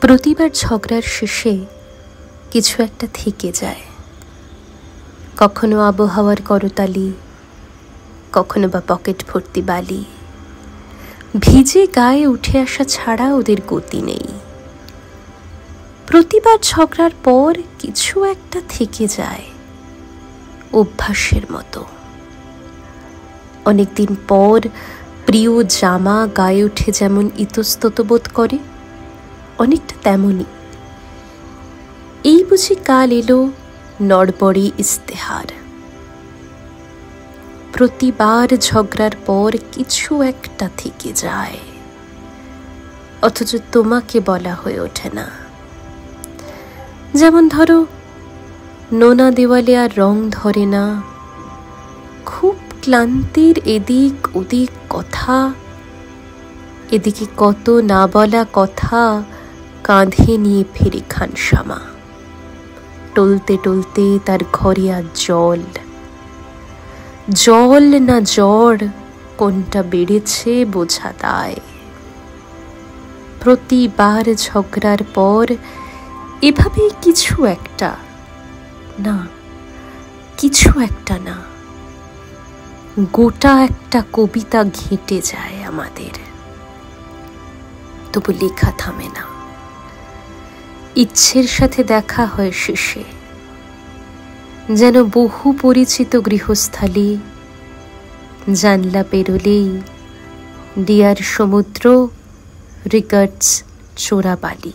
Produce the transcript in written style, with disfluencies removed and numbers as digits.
প্রতিবার ঝগড়ার শেষে কিছু একটা থেকে যায়। কখনো আবহাওয়ার করতালি, কখনো বা পকেট ভর্তি বালি। ভিজে গায়ে উঠে আসা ছাড়া ওদের গতি নেই। প্রতিবার ঝগড়ার পর কিছু একটা থেকে যায়, অভ্যাসের মতো। অনেকদিন পর প্রিয় জামা গায়ে উঠে যেমন ইতস্তত বোধ করে, অনেকটা তেমনই এই বুঝি কাল এলো নড়বড়ে ইস্তেহার। প্রতিবার ঝগড়ার পর কিছু একটা থেকে যায়, অথচ তোমাকে বলা হয়ে ওঠে না। যেমন ধরো, নোনা দেওয়ালে আর রং ধরে না, খুব ক্লান্তির এদিক ওদিক কথা, এদিকে কত না বলা কথা কাঁধে নিয়ে ফেরে খানসামা। টলতে টলতে তার ঘরে আর জল না জ্বর, কোনটা বেড়েছে বোঝা দায়। প্রতিবার ঝগড়ার পর এভাবেই কিছু একটা না, কিছু একটা না, গোটা একটা কবিতা ঘেঁটে যায় আমাদের। তবু লেখা থামে না। ইচ্ছের সাথে দেখা হয় শেষে, যেন বহু পরিচিত গৃহস্থালী। জানলা পেরোলেই ডিয়ার সমুদ্র, রিগার্ডস চোরাবালি।